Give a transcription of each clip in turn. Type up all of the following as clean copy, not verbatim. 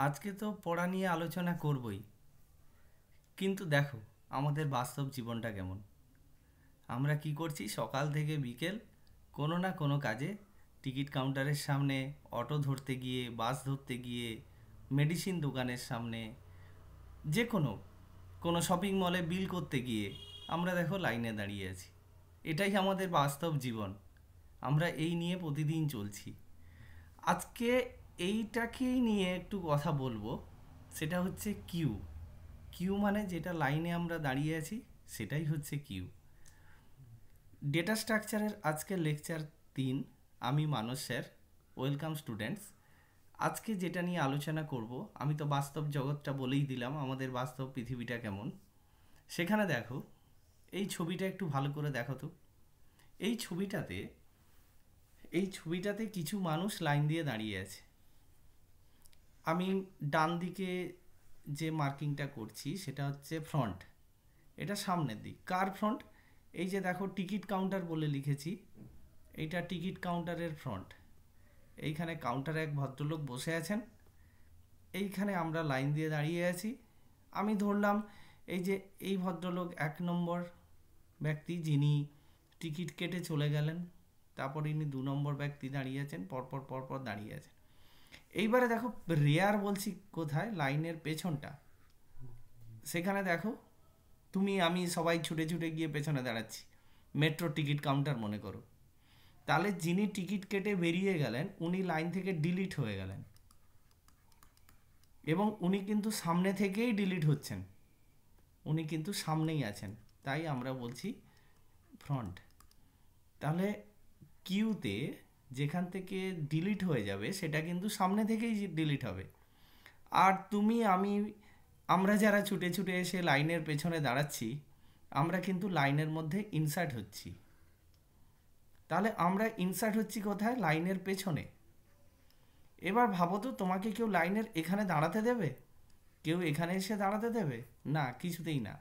আজকে তো পড়া নিয়ে আলোচনা করবই, কিন্তু দেখো আমাদের বাস্তব জীবনটা কেমন। আমরা কি করছি সকাল থেকে বিকেল, কোনো না কোনো কাজে, টিকিট কাউন্টারের সামনে, অটো ধরতে গিয়ে, বাস ধরতে গিয়ে, মেডিসিন দোকানের সামনে, যে কোনো কোনো শপিং মলে বিল করতে গিয়ে আমরা দেখো লাইনে দাঁড়িয়ে আছি। এটাই আমাদের বাস্তব জীবন। আমরা এই নিয়ে প্রতিদিন চলছি। আজকে এইটাকেই নিয়ে একটু কথা বলবো। সেটা হচ্ছে কিউ। কিউ মানে যেটা লাইনে আমরা দাঁড়িয়ে আছি, সেটাই হচ্ছে কিউ। ডেটা স্ট্রাকচারের আজকে লেকচার 3। আমি মানস স্যার। Welcome students. আজকে যেটা নিয়ে আলোচনা করব, আমি তো বাস্তব জগৎটা বলেই দিলাম, আমাদের বাস্তব পৃথিবীটা কেমন। সেখানে দেখো, এই ছবিটা একটু ভালো করে দেখো তো। এই ছবিটাতে এই ছবিটাতে কিছু মানুষ লাইন দিয়ে দাঁড়িয়ে আছে। আমি ডান দিকে যে মার্কিংটা করছি সেটা হচ্ছে ফ্রন্ট। এটা সামনের দিক। কার ফ্রন্ট? এই যে দেখো টিকিট কাউন্টার বলে লিখেছি, এইটা টিকিট কাউন্টারের ফ্রন্ট। এইখানে কাউন্টারে এক ভদ্রলোক বসে আছেন, এইখানে আমরা লাইন দিয়ে দাঁড়িয়ে আছি। আমি ধরলাম এই যে এই ভদ্রলোক 1 নম্বর ব্যক্তি, যিনি টিকিট কেটে চলে গেলেন। তারপর ইনি 2 নম্বর ব্যক্তি দাঁড়িয়ে আছেন, পরপর পরপর দাঁড়িয়ে আছেন। এইবারে দেখো রেয়ার বলছি কোথায়, লাইনের পেছনটা। সেখানে দেখো তুমি আমি সবাই ছুটে ছুটে গিয়ে পেছনে দাঁড়াচ্ছি। মেট্রো টিকিট কাউন্টার মনে করো। তাহলে যিনি টিকিট কেটে বেরিয়ে গেলেন উনি লাইন থেকে ডিলিট হয়ে গেলেন, এবং উনি কিন্তু সামনে থেকেই ডিলিট হচ্ছেন। উনি কিন্তু সামনেই আছেন, তাই আমরা বলছি ফ্রন্ট। তাহলে কিউতে যেখান থেকে ডিলিট হয়ে যাবে সেটা কিন্তু সামনে থেকেই ডিলিট হবে। আর তুমি আমি, আমরা যারা ছুটে ছুটে এসে লাইনের পেছনে দাঁড়াচ্ছি, আমরা কিন্তু লাইনের মধ্যে ইনসার্ট হচ্ছি। তাহলে আমরা ইনসার্ট হচ্ছি কোথায়? লাইনের পেছনে। এবার ভাবো তো, তোমাকে কেউ লাইনের এখানে দাঁড়াতে দেবে? কেউ এখানে এসে দাঁড়াতে দেবে? না, কিছুতেই না।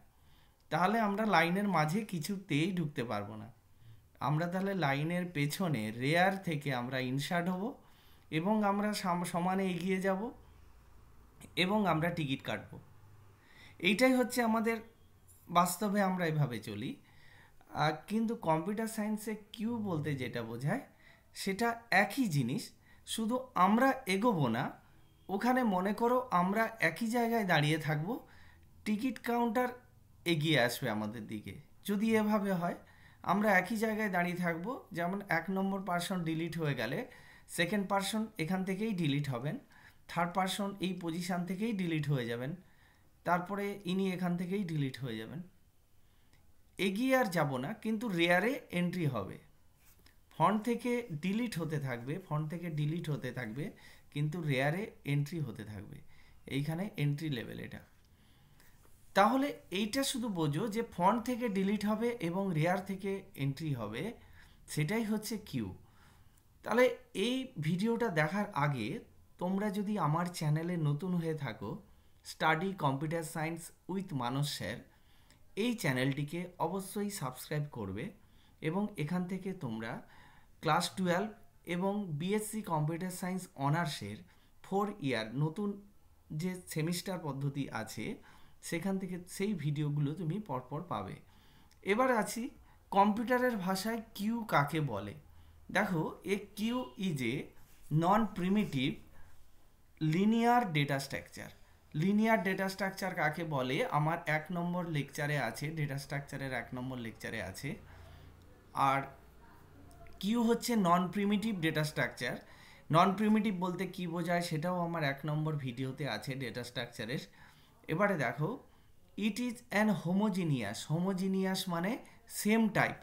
তাহলে আমরা লাইনের মাঝে কিছুতেই ঢুকতে পারবো না। আমরা তাহলে লাইনের পেছনে রেয়ার থেকে আমরা ইনসার্ট হব, এবং আমরা সমানে এগিয়ে যাব, এবং আমরা টিকিট কাটবো। এইটাই হচ্ছে আমাদের বাস্তবে, আমরা এভাবে চলি। কিন্তু কম্পিউটার সায়েন্সে কিউ বলতে যেটা বোঝায় সেটা একই জিনিস, শুধু আমরা এগোবো না। ওখানে মনে করো আমরা একই জায়গায় দাঁড়িয়ে থাকবো, টিকিট কাউন্টার এগিয়ে আসবে আমাদের দিকে। যদি এভাবে হয়, আমরা একই জায়গায় দাঁড়িয়ে থাকবো, যেমন 1 নম্বর পার্সন ডিলিট হয়ে গেলে সেকেন্ড পার্সন এখান থেকেই ডিলিট হবেন, থার্ড পার্সন এই পজিশান থেকেই ডিলিট হয়ে যাবেন, তারপরে ইনি এখান থেকেই ডিলিট হয়ে যাবেন। এগিয়ে আর যাব না, কিন্তু রেয়ারে এন্ট্রি হবে। ফন্ট থেকে ডিলিট হতে থাকবে, ফন্ট থেকে ডিলিট হতে থাকবে, কিন্তু রেয়ারে এন্ট্রি হতে থাকবে। এইখানে এন্ট্রি লেভেল এটা। তাহলে এইটা শুধু বোঝো যে ফন্ট থেকে ডিলিট হবে এবং রেয়ার থেকে এন্ট্রি হবে, সেটাই হচ্ছে কিউ। তাহলে এই ভিডিওটা দেখার আগে তোমরা যদি আমার চ্যানেলে নতুন হয়ে থাকো, study computer science with Manas sir, এই চ্যানেলটিকে অবশ্যই সাবস্ক্রাইব করবে, এবং এখান থেকে তোমরা ক্লাস 12 এবং বিএসসি কম্পিউটার সায়েন্স অনার্সের 4 ইয়ার নতুন যে সেমিস্টার পদ্ধতি আছে, সেখান থেকে সেই ভিডিওগুলো তুমি পরপর পাবে। এবার আছি কম্পিউটারের ভাষায় কিউ কাকে বলে। দেখো, a queue is a non primitive linear data structure. Linear data structure কাকে বলে আমার 1 নম্বর লেকচারে আছে, ডেটা স্ট্রাকচারের 1 নম্বর লেকচারে আছে। আর কিউ হচ্ছে নন প্রিমিটিভ ডেটা স্ট্রাকচার। নন প্রিমিটিভ বলতে কি বোঝায় সেটাও আমার 1 নম্বর ভিডিওতে আছে ডেটা স্ট্রাকচারের। এবারে দেখো, it is an homogeneous. Homogeneous মানে same type,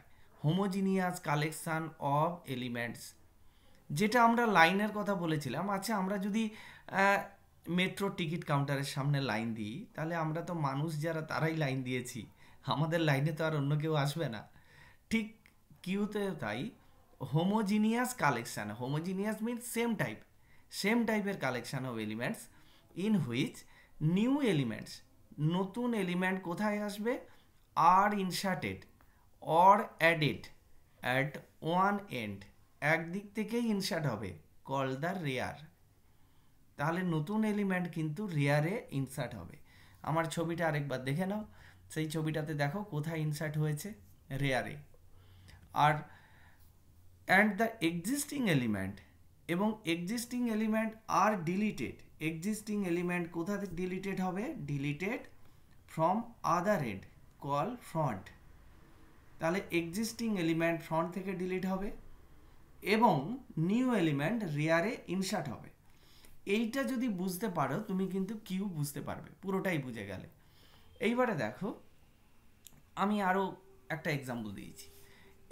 homogeneous collection of elements. যেটা আমরা লাইনের কথা বলেছিলাম। আচ্ছা, আমরা যদি মেট্রো টিকিট কাউন্টারের সামনে লাইন দিই, তাহলে আমরা তো মানুষ যারা তারাই লাইন দিয়েছি, আমাদের লাইনে তো আর অন্য কেউ আসবে না। ঠিক কিউতে তাই, homogeneous collection. Homogeneous means same type, same টাইপের collection of elements in which new elements, নতুন এলিমেন্ট কোথায় আসবে? আর inserted or added at one end, একদিক থেকেই ইনসার্ট হবে, কল দ্য রেয়ার। তাহলে নতুন এলিমেন্ট কিন্তু রেয়ারে ইনসার্ট হবে। আমার ছবিটা আরেকবার দেখে নাও, সেই ছবিটাতে দেখো কোথায় ইনসার্ট হয়েছে, রেয়ারে। আর অ্যান্ড দ্য এক্সিস্টিং এলিমেন্ট, এবং এক্সিস্টিং এলিমেন্ট আর ডিলিটেড, এক্সিস্টিং এলিমেন্ট কোথা থেকে ডিলিটেড হবে, deleted from other and call front. তাহলে এক্সিস্টিং এলিমেন্ট ফ্রন্ট থেকে ডিলিট হবে এবং নিউ এলিমেন্ট রেয়ারে ইনসার্ট হবে। এইটা যদি বুঝতে পারো তুমি কিন্তু কিউ বুঝতে পারবে, পুরোটাই বুঝে গেলে। এইবারে দেখো আমি আরও একটা এক্সাম্পল দিয়েছি।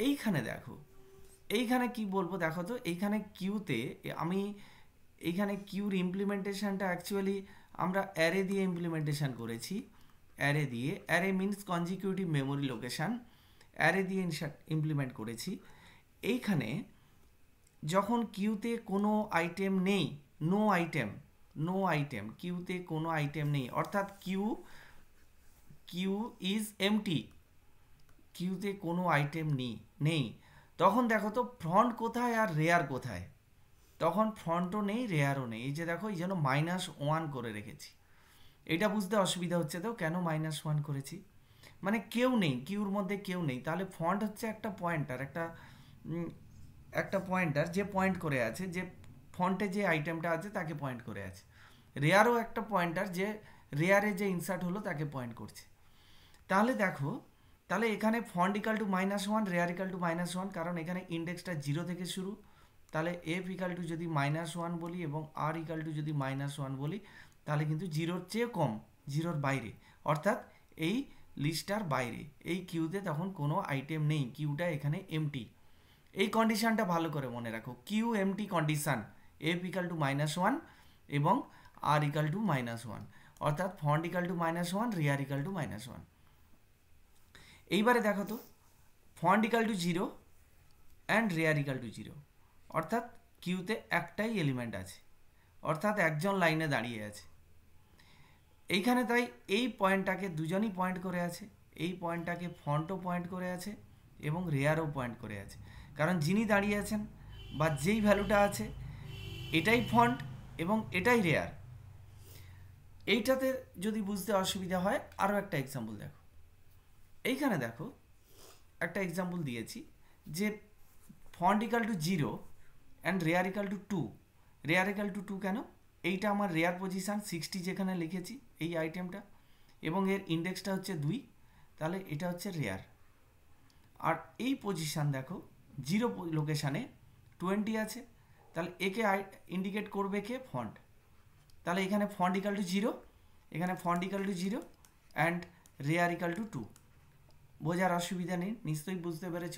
এইখানে দেখো, এইখানে কি বলবো দেখো তো, এইখানে কিউতে আমি এইখানে কিউর ইমপ্লিমেন্টেশনটা অ্যাকচুয়ালি আমরা অ্যারে দিয়ে ইমপ্লিমেন্টেশন করেছি। অ্যারে দিয়ে, array means consecutive memory location, array দিয়ে ইমপ্লিমেন্ট করেছি। এইখানে যখন কিউতে কোনো আইটেম নেই, নো আইটেম, কিউতে কোনো আইটেম নেই, অর্থাৎ কিউ ইজ এমটি, কিউতে কোনো আইটেম নেই, তখন দেখো তো ফ্রন্ট কোথায় আর রেয়ার কোথায়। তখন ফ্রন্টও নেই, রেয়ারও নেই। এই যে দেখো, এই জন্য -1 করে রেখেছি। এটা বুঝতে অসুবিধা হচ্ছে তো, কেন -1 করেছি, মানে কেউ নেই, কিউর মধ্যে কেউ নেই। তাহলে ফ্রন্ট হচ্ছে একটা পয়েন্টার, একটা পয়েন্টার যে পয়েন্ট করে আছে, যে ফন্টে যে আইটেমটা আছে তাকে পয়েন্ট করে আছে। রেয়ারও একটা পয়েন্টার, যে রেয়ারে যে ইনসার্ট হলো তাকে পয়েন্ট করছে। তাহলে দেখো, তাহলে এখানে font equal to -1, rear equal to -1, কারণ এখানে ইন্ডেক্সটা 0 থেকে শুরু। তাহলে এফ ইকাল টু যদি -1 বলি এবং আর ইকাল টু যদি -1 বলি, তাহলে কিন্তু 0-র চেয়ে কম, 0-র বাইরে, অর্থাৎ এই লিস্টটার বাইরে। এই কিউতে তখন কোনো আইটেম নেই, কিউটা এখানে এমটি। এই কন্ডিশনটা ভালো করে মনে রাখো, queue empty condition, F equal to -1 এবং আর ইকাল টু -1, অর্থাৎ front equal to -1, rear equal to -1। এইবারে দেখো তো, front equal to 0 and rear equal to 0, অর্থাৎ কিউতে একটাই এলিমেন্ট আছে, অর্থাৎ একজন লাইনে দাঁড়িয়ে আছে। এইখানে তাই এই পয়েন্টটাকে দুজনই পয়েন্ট করে আছে, এই পয়েন্টটাকে ফন্টও পয়েন্ট করে আছে এবং রেয়ারও পয়েন্ট করে আছে, কারণ যিনি দাঁড়িয়ে আছেন বা যেই ভ্যালুটা আছে এটাই ফন্ট এবং এটাই রেয়ার। এইটাতে যদি বুঝতে অসুবিধা হয় আরও একটা এক্সাম্পল দেখো। এইখানে দেখো একটা এক্সাম্পল দিয়েছি যে font equal to 0 and rear equal two 2। Rare equal two 2 কেন, এইটা আমার রেয়ার পজিশান 60 যেখানে লিখেছি এই আইটেমটা, এবং এর ইন্ডেক্সটা হচ্ছে 2, তাহলে এটা হচ্ছে রেয়ার। আর এই পজিশান দেখো 0 লোকেশানে 20 আছে, তাহলে একে ইন্ডিকেট করবে কে, ফন্ট। তাহলে এখানে ফন্ট ইকাল টু 0, এখানে font equal to 0 and rear equal two 2। বোঝার অসুবিধা নেই, নিশ্চয়ই বুঝতে পেরেছ।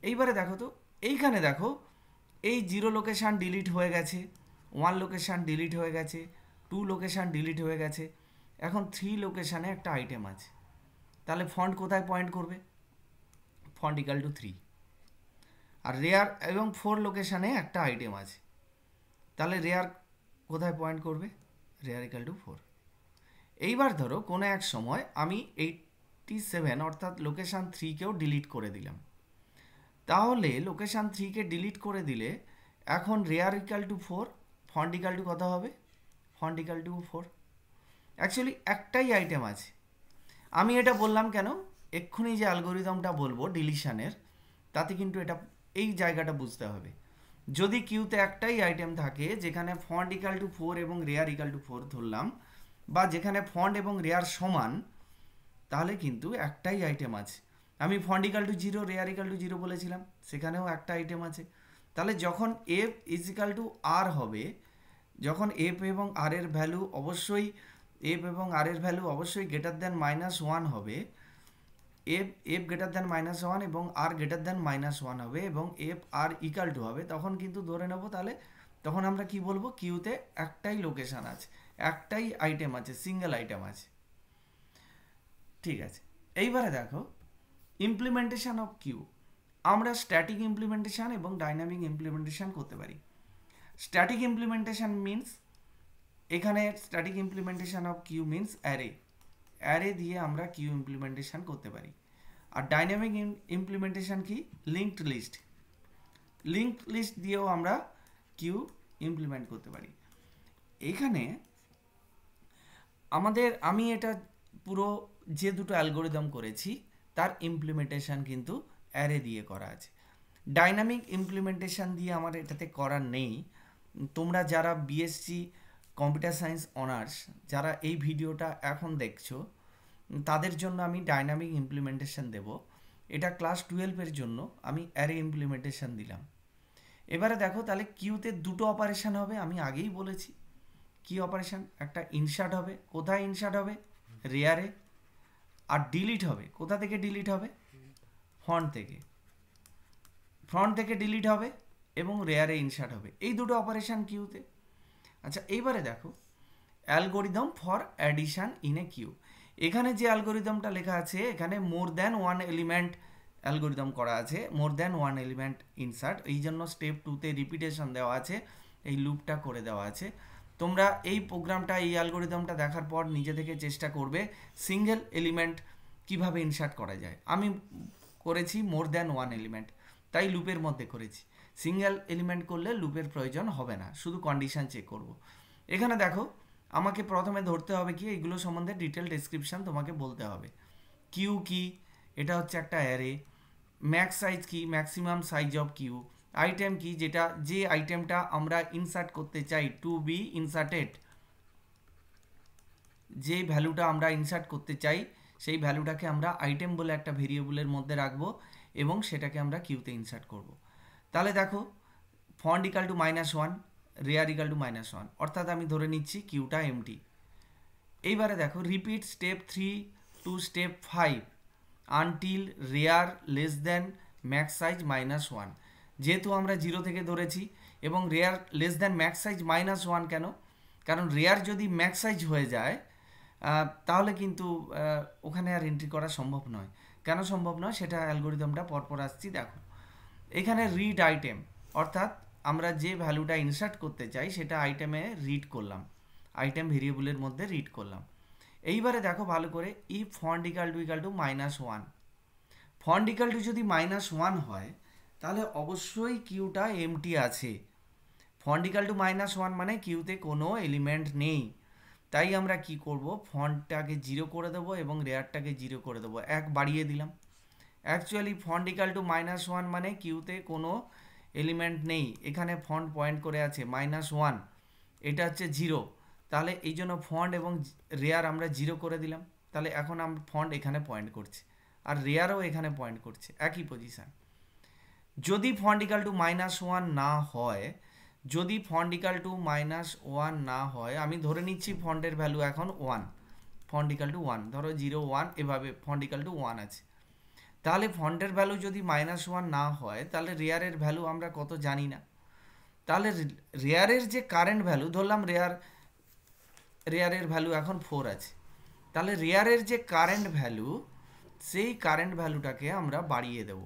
এইবারে দেখো তো, এইখানে দেখো এই 0 লোকেশান ডিলিট হয়ে গেছে, 1 লোকেশান ডিলিট হয়ে গেছে, 2 লোকেশান ডিলিট হয়ে গেছে, এখন 3 লোকেশানে একটা আইটেম আছে। তাহলে ফন্ট কোথায় পয়েন্ট করবে, ফন্ট ইকাল টু 3। আর রেয়ার এবং 4 লোকেশানে একটা আইটেম আছে, তাহলে রেয়ার কোথায় পয়েন্ট করবে, রেয়ার ইকাল টু 4। এইবার ধরো কোনো এক সময় আমি 87 অর্থাৎ লোকেশান 3কেও ডিলিট করে দিলাম, তাহলে লোকেশান 3কে ডিলিট করে দিলে এখন rare equal two 4, font equal two কত হবে, ফন্ট ইকাল টু 4। অ্যাকচুয়ালি একটাই আইটেম আছে। আমি এটা বললাম কেন, এক্ষুনি যে অ্যালগোরিদমটা বলবো ডিলিশানের, তাতে কিন্তু এটা এই জায়গাটা বুঝতে হবে। যদি কিউতে একটাই আইটেম থাকে যেখানে ফন্ট ইকাল টু 4 এবং রেয়ার ইকাল টু 4 ধরলাম, বা যেখানে ফন্ট এবং রেয়ার সমান, তাহলে কিন্তু একটাই আইটেম আছে। আমি font equal to 0, rare equal to 0 বলেছিলাম, সেখানেও একটা আইটেম আছে। তাহলে যখন এফ ইজ ইকাল টু আর হবে, যখন এফ এবং আর এর ভ্যালু অবশ্যই, এফ এবং আর এর ভ্যালু অবশ্যই গ্রেটার দ্যান -1 হবে, এফ গ্রেটার দ্যান -1 এবং আর গ্রেটার দ্যান -1 হবে এবং এফ আর ইকাল টু হবে, তখন কিন্তু ধরে নেব, তাহলে তখন আমরা কি বলবো, কিউতে একটাই লোকেশান আছে, একটাই আইটেম আছে, সিঙ্গেল আইটেম আছে। ঠিক আছে, এইবারে দেখো ইমপ্লিমেন্টেশন অফ কিউ। আমরা স্ট্যাটিক ইমপ্লিমেন্টেশন এবং ডাইনামিক ইমপ্লিমেন্টেশন করতে পারি। স্ট্যাটিক ইমপ্লিমেন্টেশন মিনস, এখানে static implementation of queue means array দিয়ে আমরা কিউ ইমপ্লিমেন্টেশন করতে পারি। আর ডাইনামিক ইমপ্লিমেন্টেশন কি, লিঙ্কড লিস্ট দিয়েও আমরা কিউ ইমপ্লিমেন্ট করতে পারি। এখানে আমি এটা পুরো যে দুটো অ্যালগোরিদম করেছি তার ইমপ্লিমেন্টেশন কিন্তু অ্যারে দিয়ে করা আছে। ডাইনামিক ইমপ্লিমেন্টেশন দিয়ে আমার এটাতে করার নেই। তোমরা যারা বিএসসি কম্পিউটার সায়েন্স অনার্স যারা এই ভিডিওটা এখন দেখছো তাদের জন্য আমি ডাইনামিক ইমপ্লিমেন্টেশন দেব। এটা ক্লাস 12-এর জন্য আমি অ্যারে ইমপ্লিমেন্টেশন দিলাম। এবারে দেখো তাহলে কিউতে দুটো অপারেশন হবে, আমি আগেই বলেছি। কি অপারেশন? একটা ইনসার্ট হবে, কোথায় ইনসার্ট হবে? রেয়ারে। আর ডিলিট হবে, কোথা থেকে ডিলিট হবে? ফ্রন্ট থেকে ডিলিট হবে এবং রেয়ারে ইনসার্ট হবে। এই দুটো অপারেশন কিউতে। আচ্ছা এইবারে দেখো algorithm for addition in a queue. এখানে যে অ্যালগোরিদমটা লেখা আছে এখানে more than one element algorithm করা আছে, more than one element insert. এই জন্য স্টেপ 2-তে রিপিটেশন দেওয়া আছে, এই লুপটা করে দেওয়া আছে। তোমরা এই প্রোগ্রামটা এই অ্যালগোরিদমটা দেখার পর নিজে থেকে চেষ্টা করবে সিঙ্গেল এলিমেন্ট কিভাবে ইনসার্ট করা যায়। আমি করেছি মোর দ্যান ওয়ান এলিমেন্ট, তাই লুপের মধ্যে করেছি। সিঙ্গেল এলিমেন্ট করলে লুপের প্রয়োজন হবে না, শুধু কন্ডিশন চেক করব। এখানে দেখো আমাকে প্রথমে ধরতে হবে কি, এইগুলো সম্বন্ধে ডিটেল ডেসক্রিপশন তোমাকে বলতে হবে। কিউ কি? এটা হচ্ছে একটা অ্যারে। ম্যাক্স সাইজ কি? Maximum size of queue. Item কি? যে আইটেমটা আমরা ইনসার্ট করতে চাই, টু বি ইনসার্টেড, যে ভ্যালুটা আমরা ইনসার্ট করতে চাই সেই ভ্যালুটাকে আমরা আইটেম বলে একটা ভেরিয়েবলের মধ্যে রাখবো এবং সেটাকে আমরা কিউতে ইনসার্ট করব। তাহলে দেখো front equal to -1, rear equal to -1, অর্থাৎ আমি ধরে নিচ্ছি কিউটা এমটি। এইবারে দেখো repeat step 3 to step 5 until rear less than max size -1। যেহেতু আমরা 0 থেকে ধরেছি এবং rear less than max size -1 কেন? কারণ রেয়ার যদি ম্যাক্স সাইজ হয়ে যায় তাহলে কিন্তু ওখানে আর এন্ট্রি করা সম্ভব নয়। কেন সম্ভব নয় সেটা অ্যালগোরিদমটা পরপর আসছি দেখো। এখানে রিড আইটেম, অর্থাৎ আমরা যে ভ্যালুটা ইনসার্ট করতে চাই সেটা আইটেমে রিড করলাম, আইটেম ভেরিয়েবলের মধ্যে রিড করলাম। এইবারে দেখো ভালো করে, if font equal to -1, font equal two যদি -1 হয় তাহলে অবশ্যই কিউটা এমটি আছে। ফন্ট ইকাল টু -1 মানে কিউতে কোনো এলিমেন্ট নেই। তাই আমরা কি করব, ফন্টটাকে 0 করে দেবো এবং রেয়ারটাকে 0 করে দেবো, 1 বাড়িয়ে দিলাম। অ্যাকচুয়ালি ফন্ট ইকাল টু -1 মানে কিউতে কোনো এলিমেন্ট নেই। এখানে ফন্ট পয়েন্ট করে আছে -1, এটা হচ্ছে 0। তাহলে এই জন্য ফন্ট এবং রেয়ার আমরা 0 করে দিলাম। তাহলে এখন আমরা ফন্ট এখানে পয়েন্ট করছে আর রেয়ারও এখানে পয়েন্ট করছে, একই পজিশান। যদি ফন্ট ইকাল টু -1 না হয়, যদি ফন্ট ইকাল টু -1 না হয়, আমি ধরে নিচ্ছি ফন্টের ভ্যালু এখন 1, ফন্ট ইকাল টু 1, ধরো 0 1 এভাবে ফন্ট ইকাল টু 1 আছে। তাহলে ফন্টের ভ্যালু যদি -1 না হয় তাহলে রেয়ারের ভ্যালু আমরা কত জানি না। তাহলে রেয়ারের যে কারেন্ট ভ্যালু, ধরলাম রেয়ারের ভ্যালু এখন 4 আছে, তাহলে রেয়ারের যে কারেন্ট ভ্যালু সেই কারেন্ট ভ্যালুটাকে আমরা বাড়িয়ে দেব।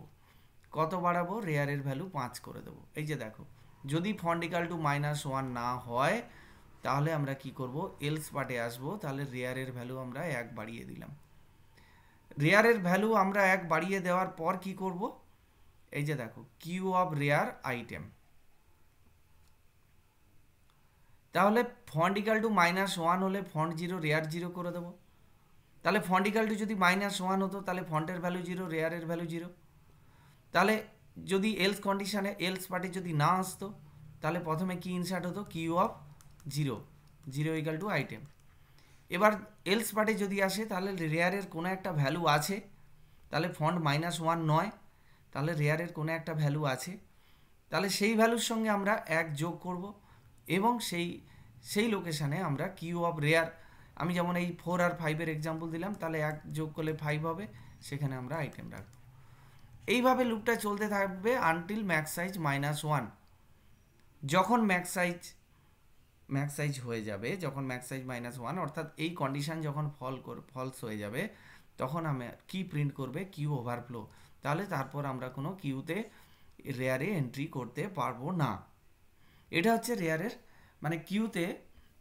কত বাড়াবো? রেয়ারের ভ্যালু 5 করে দেবো। এই যে দেখো, যদি ফন্ট ইকাল টু -1 না হয় তাহলে আমরা কি করব, এলস পার্টে আসবো। তাহলে রেয়ারের ভ্যালু আমরা 1 বাড়িয়ে দিলাম। রেয়ারের ভ্যালু আমরা 1 বাড়িয়ে দেওয়ার পর কি করব, এই যে দেখো কিউ অফ রেয়ার আইটেম। তাহলে ফন্ট ইকাল টু -1 হলে ফন্ট 0 রেয়ার 0 করে দেবো। তাহলে ফন্ট ইকাল টু যদি -1 হতো তাহলে ফন্টের ভ্যালু 0, রেয়ারের ভ্যালু 0। তাহলে যদি এলস কন্ডিশনে এলস পার্টে যদি না আসতো তাহলে প্রথমে কি ইনসার্ট হতো, queue of 0 equal to item. এবার এলস পার্টে যদি আসে তাহলে রেয়ারের কোনো একটা ভ্যালু আছে, তাহলে ফন্ট -1 নয়, তাহলে রেয়ারের কোনো একটা ভ্যালু আছে, তাহলে সেই ভ্যালুর সঙ্গে আমরা 1 যোগ করব এবং সেই লোকেশানে আমরা কিউ অফ রেয়ার, আমি যেমন এই 4 আর 5-এর এক্সাম্পল দিলাম, তাহলে 1 যোগ করলে 5 হবে, সেখানে আমরা আইটেম রাখবো। এইভাবে লুপটা চলতে থাকবে আনটিল ম্যাক্স সাইজ -1। যখন ম্যাক্স সাইজ হয়ে যাবে, যখন ম্যাক্স সাইজ -1 অর্থাৎ এই কন্ডিশন যখন ফলস হয়ে যাবে তখন আমি কি প্রিন্ট করবে, কিউ ওভারফ্লো। তাহলে তারপর আমরা কোনো কিউতে রেয়ারে এন্ট্রি করতে পারবো না। এটা হচ্ছে রেয়ারের মানে কিউতে,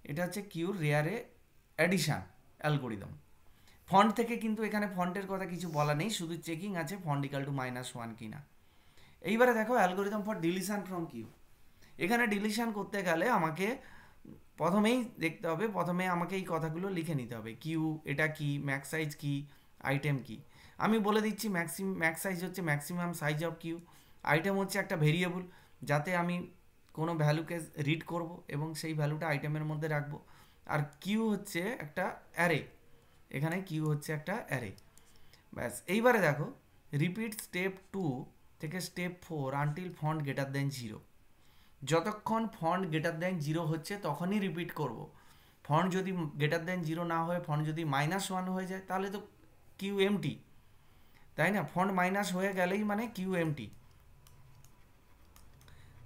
এটা হচ্ছে কিউর রেয়ারে অ্যাডিশান অ্যালগোরিদম। ফন্ট থেকে কিন্তু এখানে ফন্টের কথা কিছু বলা নেই, শুধু চেকিং আছে ফন্ট ইকাল টু -1 কিনা। এইবারে দেখো algorithm for deletion from queue. এখানে ডিলিশন করতে গেলে আমাকে প্রথমেই দেখতে হবে, প্রথমে আমাকে এই কথাগুলো লিখে নিতে হবে। কিউ এটা কি, ম্যাক্স সাইজ কি, আইটেম কি। আমি বলে দিচ্ছি ম্যাক্স সাইজ হচ্ছে maximum size of queue. Item হচ্ছে একটা ভেরিয়েবল, যাতে আমি কোনো ভ্যালুকে রিড করব এবং সেই ভ্যালুটা আইটেমের মধ্যে রাখবো। আর কিউ হচ্ছে একটা অ্যারে, এখানে কিউ হচ্ছে একটা অ্যারে। ব্যাস, এইবারে দেখো, রিপিট স্টেপ 2 থেকে step 4 until font greater than 0। যতক্ষণ ফন্ট গ্রেটার দেন 0 হচ্ছে তখনই রিপিট করব। ফন্ট যদি গ্রেটার দেন 0 না হয়ে ফন্ট যদি -1 হয়ে যায় তাহলে তো কিউ এমটি, তাই না? ফন্ট মাইনাস হয়ে গেলেই মানে কিউ এমটি।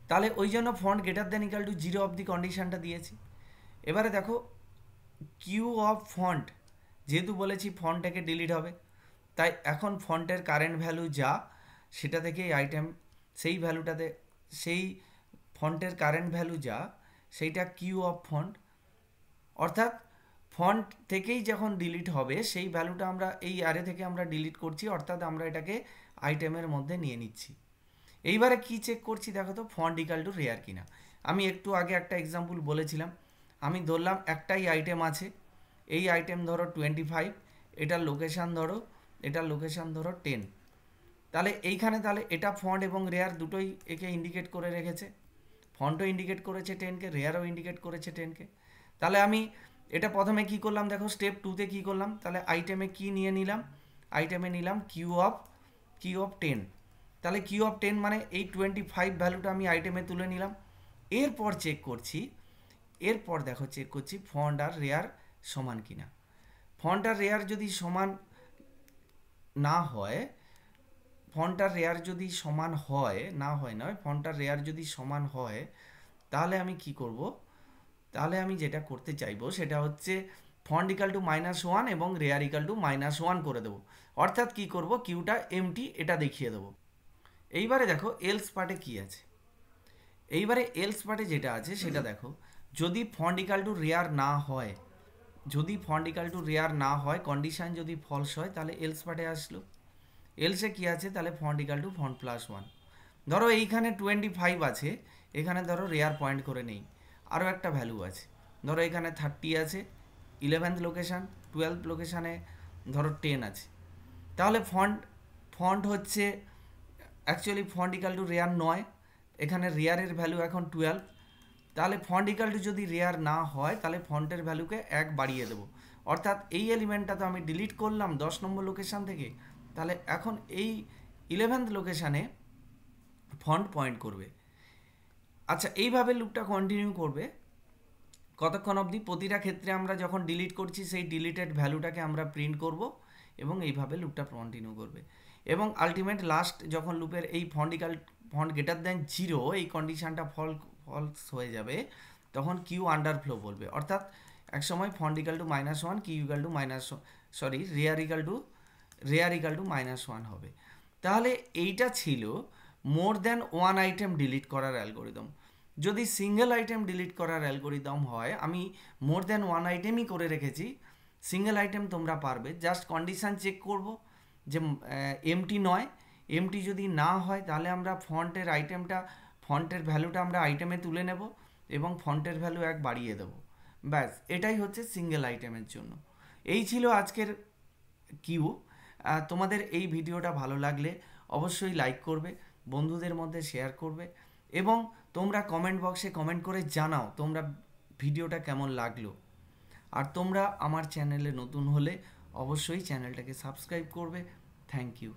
তাহলে ওই জন্য font greater than equal to 0 অবধি কন্ডিশনটা দিয়েছি। এবারে দেখো, কিউ অফ ফন্ট, যেহেতু বলেছি ফন্টটাকে ডিলিট হবে, তাই এখন ফন্টের কারেন্ট ভ্যালু যা, সেটা থেকেই আইটেম, সেই ভ্যালুটাতে, সেই ফন্টের কারেন্ট ভ্যালু যা, সেইটা কিউ অফ ফন্ট। অর্থাৎ ফন্ট থেকেই যখন ডিলিট হবে সেই ভ্যালুটা আমরা এই অ্যারে থেকে আমরা ডিলিট করছি, অর্থাৎ আমরা এটাকে আইটেমের মধ্যে নিয়ে নিচ্ছি। এইবারে কি চেক করছি দেখো তো, ফন্ট ইকাল টু রেয়ার কিনা। আমি একটু আগে একটা এক্সাম্পল বলেছিলাম, আমি ধরলাম একটাই আইটেম আছে, এই আইটেম ধরো 25, এটার লোকেশান ধরো, এটার লোকেশান ধরো 10। তাহলে এইখানে তাহলে এটা ফন্ট এবং রেয়ার দুটোই একে ইন্ডিকেট করে রেখেছে। ফন্টও ইন্ডিকেট করেছে 10কে, রেয়ারও ইন্ডিকেট করেছে 10কে। তাহলে আমি এটা প্রথমে কি করলাম দেখো, স্টেপ 2তে কি করলাম, তাহলে আইটেমে কি নিয়ে নিলাম, আইটেমে নিলাম কিউ অফ 10। তাহলে কিউ অফ 10 মানে এই 25 ভ্যালুটা আমি আইটেমে তুলে নিলাম। এরপর চেক করছি, এরপর দেখো চেক করছি ফন্ট আর রেয়ার সমান কিনা। ফন্ট আর রেয়ার যদি সমান না হয়, ফন্ট আর রেয়ার যদি সমান হয়, না হয় নয়, ফন্ট আর রেয়ার যদি সমান হয়, তাহলে আমি কি করব, তাহলে আমি যেটা করতে চাইবো সেটা হচ্ছে ফন্ট ইকাল টু -1 এবং রেয়ার ইকাল টু -1 করে দেবো। অর্থাৎ কি করব, কিউটা এমটি এটা দেখিয়ে দেবো। এইবারে দেখো এলস পার্টে কি আছে। এইবারে এলস পার্টে যেটা আছে সেটা দেখো, যদি ফন্ট ইকাল টু রেয়ার না হয়, যদি ফন্ট ইকাল টু রেয়ার না হয়, কন্ডিশন যদি ফলস হয়, তাহলে এলস পার্টে আসলো। এলসে কি আছে, তাহলে ফন্ট ইকাল টু ফন্ট +1। ধরো এইখানে 25 আছে, এখানে ধরো রেয়ার পয়েন্ট করে নেই, আরও একটা ভ্যালু আছে, ধরো এখানে 30 আছে, 11th লোকেশান, 12th লোকেশানে ধরো 10 আছে। তাহলে ফন্ট ফন্ট হচ্ছে actually font equal to rare নয়, এখানে রেয়ারের ভ্যালু এখন 12। তাহলে ফন্ট ইকাল টু যদি রেয়ার না হয়, তাহলে ফন্টের ভ্যালুকে 1 বাড়িয়ে দেবো। অর্থাৎ এই এলিমেন্টটা তো আমি ডিলিট করলাম 10 নম্বর লোকেশান থেকে, তাহলে এখন এই 11th লোকেশানে ফন্ট পয়েন্ট করবে। আচ্ছা, এইভাবে লুপটা কন্টিনিউ করবে কতক্ষণ অবধি, প্রতিটা ক্ষেত্রে আমরা যখন ডিলিট করছি সেই ডিলিটেড ভ্যালুটাকে আমরা প্রিন্ট করব এবং এইভাবে লুপটা কন্টিনিউ করবে। এবং আলটিমেট লাস্ট যখন লুপের এই ফন্ট গ্রেটার দেন 0 এই কন্ডিশানটা ফলস হয়ে যাবে, তখন কিউ আন্ডারফ্লো বলবে। অর্থাৎ এক সময় front equal to -1, queue equal to rear equal to -1 হবে। তাহলে এইটা ছিল more than one item delete করার অ্যালগোরিদম। যদি সিঙ্গেল আইটেম ডিলিট করার অ্যালগোরিদম হয়, আমি মোর দ্যান ওয়ান আইটেমই করে রেখেছি, সিঙ্গেল আইটেম তোমরা পারবে। জাস্ট কন্ডিশান চেক করব যে এমটি নয়, এমটি যদি না হয় তাহলে আমরা ফন্টের ভ্যালুটা আমরা আইটেমে তুলে নেব এবং ফন্টের ভ্যালু 1 বাড়িয়ে দেব। ব্যাস, এটাই হচ্ছে সিঙ্গেল আইটেমের জন্য। এই ছিল আজকের কিউ। তোমাদের এই ভিডিওটা ভালো লাগলে অবশ্যই লাইক করবে, বন্ধুদের মধ্যে শেয়ার করবে এবং তোমরা কমেন্ট বক্সে কমেন্ট করে জানাও তোমরা ভিডিওটা কেমন লাগলো। আর তোমরা আমার চ্যানেলে নতুন হলে অবশ্যই চ্যানেলটাকে সাবস্ক্রাইব করবে। Thank you.